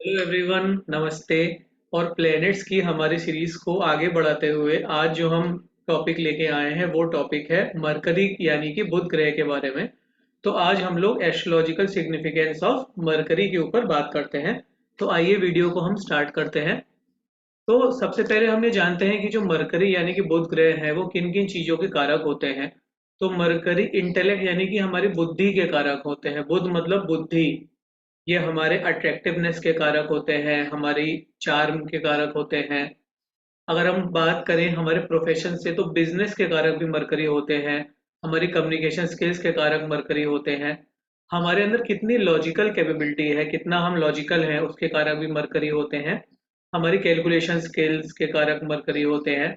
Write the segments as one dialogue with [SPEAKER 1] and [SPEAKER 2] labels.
[SPEAKER 1] Hello everyone, नमस्ते। और planets की हमारी सीरीज को आगे बढ़ाते हुए आज जो हम टॉपिक लेके आए हैं वो टॉपिक है मरकरी यानी कि बुध ग्रह के बारे में। तो आज हम लोग एस्ट्रोलॉजिकल सिग्निफिकेंस ऑफ मरकरी के ऊपर बात करते हैं। तो आइए वीडियो को हम स्टार्ट करते हैं। तो सबसे पहले हम ये जानते हैं कि जो मरकरी यानी कि बुध ग्रह है वो किन किन चीज़ों के कारक होते हैं। तो मरकरी इंटेलेक्ट यानी कि हमारी बुद्धि के कारक होते हैं। बुध मतलब बुद्धि। ये हमारे अट्रैक्टिवनेस के कारक होते हैं, हमारी चार्म के कारक होते हैं। अगर हम बात करें हमारे प्रोफेशन से तो बिजनेस के कारक भी मरकरी होते हैं। हमारी कम्युनिकेशन स्किल्स के कारक मरकरी होते हैं। हमारे अंदर कितनी लॉजिकल कैपेबिलिटी है, कितना हम लॉजिकल हैं, उसके कारक भी मरकरी होते हैं। हमारी कैलकुलेशन स्किल्स के कारक मरकरी होते हैं।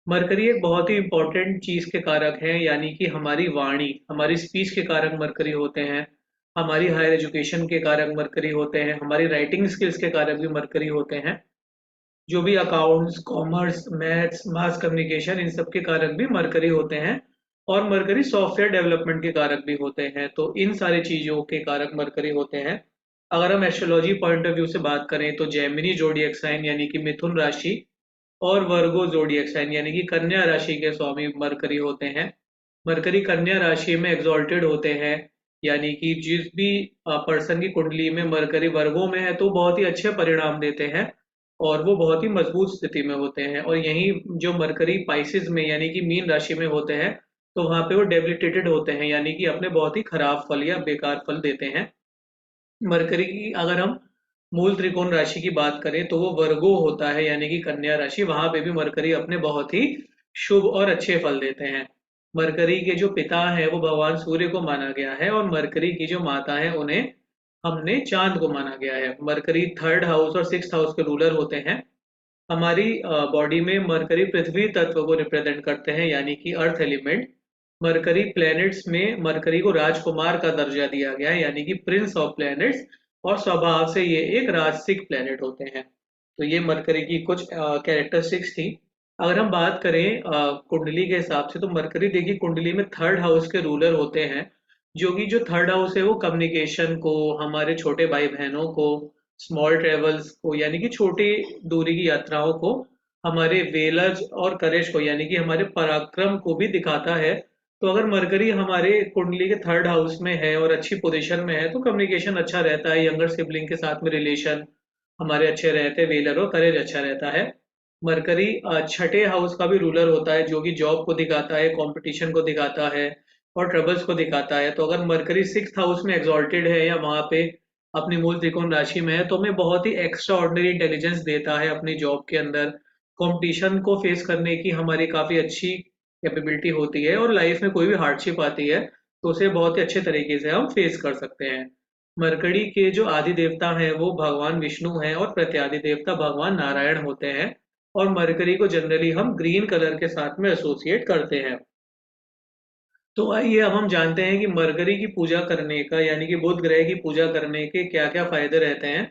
[SPEAKER 1] मरकरी एक बहुत ही इंपॉर्टेंट चीज़ के कारक हैं, यानी कि हमारी वाणी, हमारी स्पीच के कारक मरकरी होते हैं। हमारी हायर एजुकेशन के कारक मरकरी होते हैं। हमारी राइटिंग स्किल्स के कारक भी मरकरी होते हैं। जो भी accounts, commerce, maths, mass communication, इन सब के कारक भी मरकरी होते हैं। और मरकरी सॉफ्टवेयर डेवलपमेंट के कारक भी होते हैं। तो इन सारी चीज़ों के कारक मरकरी होते हैं। अगर हम एस्ट्रोलॉजी पॉइंट ऑफ व्यू से बात करें तो जेमिनी जोडिएक साइन यानी कि मिथुन राशि और वर्गो जोडिएक साइन यानी कि कन्या राशि के स्वामी मरकरी होते हैं। मरकरी कन्या राशि में एग्जॉल्टेड होते हैं, यानी कि जिस भी पर्सन की कुंडली में मरकरी वर्गों में है तो बहुत ही अच्छे परिणाम देते हैं और वो बहुत ही मजबूत स्थिति में होते हैं। और यहीं जो मरकरी पाइसिस में यानी कि मीन राशि में होते हैं तो वहां पे वो डेबिलिटेटेड होते हैं, यानी कि अपने बहुत ही खराब फल या बेकार फल देते हैं। मरकरी की अगर हम मूल त्रिकोण राशि की बात करें तो वो वर्गो होता है, यानी कि कन्या राशि। वहां पे भी मरकरी अपने बहुत ही शुभ और अच्छे फल देते हैं। मरकरी के जो पिता हैं वो भगवान सूर्य को माना गया है और मरकरी की जो माता है उन्हें हमने चांद को माना गया है। मरकरी थर्ड हाउस और सिक्स्थ हाउस के रूलर होते हैं। हमारी बॉडी में मरकरी पृथ्वी तत्व को रिप्रेजेंट करते हैं, यानी कि अर्थ एलिमेंट। मरकरी प्लैनेट्स में मरकरी को राजकुमार का दर्जा दिया गया है, यानी कि प्रिंस ऑफ प्लैनेट्स। और स्वभाव से ये एक राजसिक प्लैनेट होते हैं। तो ये मरकरी की कुछ कैरेक्टरिस्टिक्स थी। अगर हम बात करें कुंडली के हिसाब से तो मरकरी देखिए कुंडली में थर्ड हाउस के रूलर होते हैं। जो थर्ड हाउस है वो कम्युनिकेशन को, हमारे छोटे भाई बहनों को, स्मॉल ट्रेवल्स को यानी कि छोटी दूरी की यात्राओं को, हमारे वेलर्स और करेज को यानी कि हमारे पराक्रम को भी दिखाता है। तो अगर मरकरी हमारे कुंडली के थर्ड हाउस में है और अच्छी पोजीशन में है तो कम्युनिकेशन अच्छा रहता है, यंगर सिबलिंग के साथ में रिलेशन हमारे अच्छे रहते हैं, वेलर और करेज अच्छा रहता है। मरकरी छठे हाउस का भी रूलर होता है जो कि जॉब को दिखाता है, कंपटीशन को दिखाता है और ट्रबल्स को दिखाता है। तो अगर मरकरी सिक्स्थ हाउस में एग्जॉल्टेड है या वहां पे अपनी मूल त्रिकोण राशि में है तो हमें बहुत ही एक्स्ट्रा ऑर्डिनरी इंटेलिजेंस देता है अपनी जॉब के अंदर। कंपटीशन को फेस करने की हमारी काफ़ी अच्छी कैपेबिलिटी होती है और लाइफ में कोई भी हार्डशिप आती है तो उसे बहुत ही अच्छे तरीके से हम फेस कर सकते हैं। मरकड़ी के जो आदि देवता हैं वो भगवान विष्णु हैं और प्रत्यादि देवता भगवान नारायण होते हैं। और मरकरी को जनरली हम ग्रीन कलर के साथ में एसोसिएट करते हैं। तो आइए अब हम जानते हैं कि मरकरी की पूजा करने का यानी कि बुध ग्रह की पूजा करने के क्या क्या फायदे रहते हैं।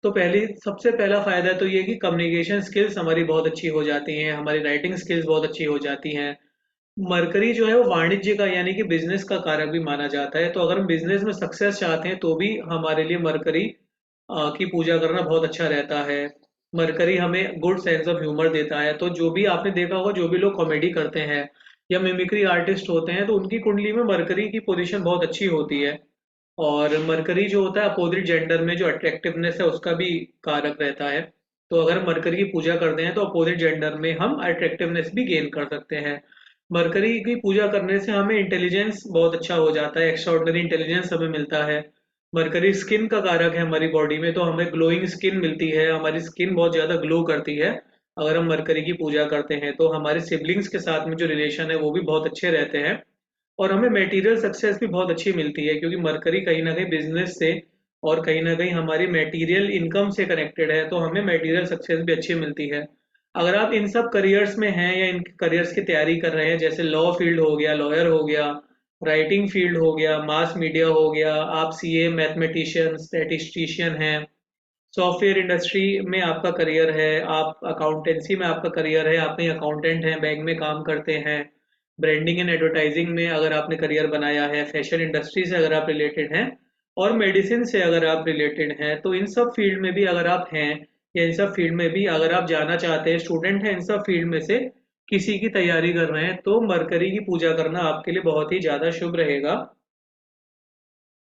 [SPEAKER 1] तो सबसे पहला फायदा तो ये कि कम्युनिकेशन स्किल्स हमारी बहुत अच्छी हो जाती हैं, हमारी राइटिंग स्किल्स बहुत अच्छी हो जाती हैं। मरकरी जो है वो वाणिज्य का यानी कि बिजनेस का कारक भी माना जाता है। तो अगर हम बिजनेस में सक्सेस चाहते हैं तो भी हमारे लिए मरकरी की पूजा करना बहुत अच्छा रहता है। मरकरी हमें गुड सेंस ऑफ ह्यूमर देता है। तो जो भी आपने देखा होगा जो भी लोग कॉमेडी करते हैं या मिमिक्री आर्टिस्ट होते हैं तो उनकी कुंडली में मरकरी की पोजीशन बहुत अच्छी होती है। और मरकरी जो होता है अपोजिट जेंडर में जो अट्रैक्टिवनेस है उसका भी कारक रहता है। तो अगर मरकरी की पूजा करते हैं तो अपोजिट जेंडर में हम अट्रैक्टिवनेस भी गेन कर सकते हैं। मरकरी की पूजा करने से हमें इंटेलिजेंस बहुत अच्छा हो जाता है, एक्स्ट्रा ऑर्डिनरी इंटेलिजेंस हमें मिलता है। मरकरी स्किन का कारक है हमारी बॉडी में, तो हमें ग्लोइंग स्किन मिलती है, हमारी स्किन बहुत ज़्यादा ग्लो करती है अगर हम मरकरी की पूजा करते हैं। तो हमारे सिबलिंग्स के साथ में जो रिलेशन है वो भी बहुत अच्छे रहते हैं। और हमें मटेरियल सक्सेस भी बहुत अच्छी मिलती है क्योंकि मरकरी कहीं ना कहीं बिजनेस से और कहीं ना कहीं हमारी मटेरियल इनकम से कनेक्टेड है, तो हमें मटेरियल सक्सेस भी अच्छी मिलती है। अगर आप इन सब करियर्स में हैं या इन करियर्स की तैयारी कर रहे हैं, जैसे लॉ फील्ड हो गया, लॉयर हो गया, राइटिंग फील्ड हो गया, मास मीडिया हो गया, आप सीए, मैथमेटिशियन, स्टैटिस्टिशियन हैं, सॉफ्टवेयर इंडस्ट्री में आपका करियर है, आप अकाउंटेंसी में आपका करियर है, आप कहीं अकाउंटेंट हैं, बैंक में काम करते हैं, ब्रांडिंग एंड एडवर्टाइजिंग में अगर आपने करियर बनाया है, फैशन इंडस्ट्री से अगर आप रिलेटेड हैं, और मेडिसिन से अगर आप रिलेटेड हैं तो इन सब फील्ड में भी अगर आप हैं या इन सब फील्ड में भी अगर आप जाना चाहते हैं, स्टूडेंट हैं इन सब फील्ड में से किसी की तैयारी कर रहे हैं, तो मरकरी की पूजा करना आपके लिए बहुत ही ज़्यादा शुभ रहेगा।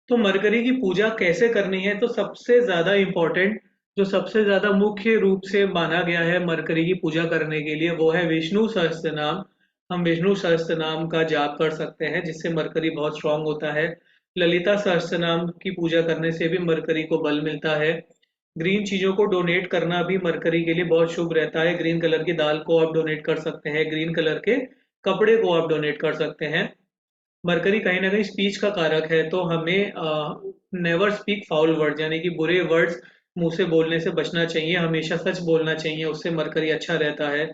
[SPEAKER 1] तो मरकरी की पूजा कैसे करनी है, तो सबसे ज़्यादा इम्पोर्टेंट, जो सबसे ज़्यादा मुख्य रूप से माना गया है मरकरी की पूजा करने के लिए, वो है विष्णु सहस्त्र नाम। हम विष्णु सहस्त्र नाम का जाप कर सकते हैं जिससे मरकरी बहुत स्ट्रांग होता है। ललिता सहस्त्र नाम की पूजा करने से भी मरकरी को बल मिलता है। ग्रीन चीज़ों को डोनेट करना भी मरकरी के लिए बहुत शुभ रहता है। ग्रीन कलर की दाल को आप डोनेट कर सकते हैं, ग्रीन कलर के कपड़े को आप डोनेट कर सकते हैं। मरकरी कहीं ना कहीं स्पीच का कारक है, तो हमें नेवर स्पीक फाउल वर्ड्स, यानी कि बुरे वर्ड्स मुंह से बोलने से बचना चाहिए। हमेशा सच बोलना चाहिए, उससे मरकरी अच्छा रहता है।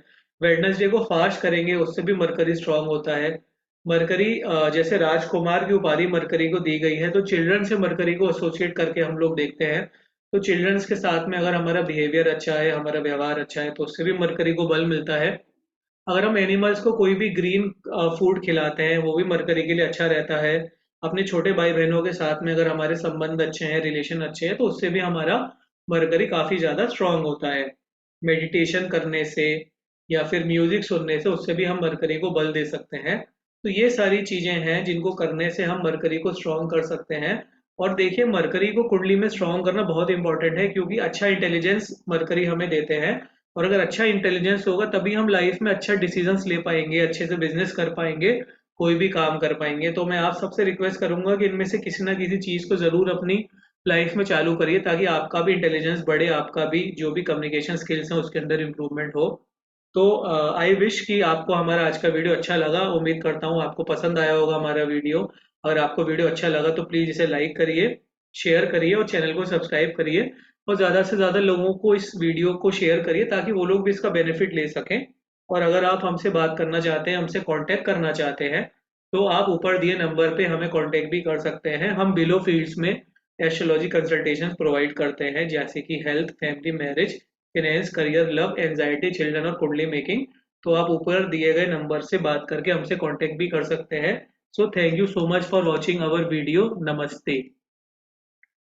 [SPEAKER 1] वेडनेसडे को फास्ट करेंगे, उससे भी मरकरी स्ट्रांग होता है। मरकरी जैसे राजकुमार की उपाधि मरकरी को दी गई है, तो चिल्ड्रन से मरकरी को एसोसिएट करके हम लोग देखते हैं। तो चिल्ड्रंस के साथ में अगर हमारा बिहेवियर अच्छा है, हमारा व्यवहार अच्छा है, तो उससे भी मरकरी को बल मिलता है। अगर हम एनिमल्स को कोई भी ग्रीन फूड खिलाते हैं, वो भी मरकरी के लिए अच्छा रहता है। अपने छोटे भाई बहनों के साथ में अगर हमारे संबंध अच्छे हैं, रिलेशन अच्छे हैं, तो उससे भी हमारा मरकरी काफ़ी ज़्यादा स्ट्रांग होता है। मेडिटेशन करने से या फिर म्यूजिक सुनने से उससे भी हम मरकरी को बल दे सकते हैं। तो ये सारी चीज़ें हैं जिनको करने से हम मरकरी को स्ट्रांग कर सकते हैं। और देखिए, मरकरी को कुंडली में स्ट्रांग करना बहुत इंपॉर्टेंट है, क्योंकि अच्छा इंटेलिजेंस मरकरी हमें देते हैं। और अगर अच्छा इंटेलिजेंस होगा तभी हम लाइफ में अच्छा डिसीजंस ले पाएंगे, अच्छे से बिजनेस कर पाएंगे, कोई भी काम कर पाएंगे। तो मैं आप सबसे रिक्वेस्ट करूंगा कि इनमें से किसी ना किसी चीज़ को ज़रूर अपनी लाइफ में चालू करिए, ताकि आपका भी इंटेलिजेंस बढ़े, आपका भी जो भी कम्युनिकेशन स्किल्स हैं उसके अंदर इम्प्रूवमेंट हो। तो आई विश कि आपको हमारा आज का वीडियो अच्छा लगा। उम्मीद करता हूँ आपको पसंद आया होगा हमारा वीडियो। अगर आपको वीडियो अच्छा लगा तो प्लीज़ इसे लाइक करिए, शेयर करिए और चैनल को सब्सक्राइब करिए। और ज़्यादा से ज़्यादा लोगों को इस वीडियो को शेयर करिए, ताकि वो लोग भी इसका बेनिफिट ले सकें। और अगर आप हमसे बात करना चाहते हैं, हमसे कांटेक्ट करना चाहते हैं, तो आप ऊपर दिए नंबर पे हमें कांटेक्ट भी कर सकते हैं। हम बिलो फील्ड्स में एस्ट्रोलॉजी कंसल्टेशन प्रोवाइड करते हैं, जैसे कि health, family, marriage, finance, career, love, anxiety, children और कुंडली मेकिंग। तो आप ऊपर दिए गए नंबर से बात करके हमसे कांटेक्ट भी कर सकते हैं। So thank you so much for watching our video. नमस्ते।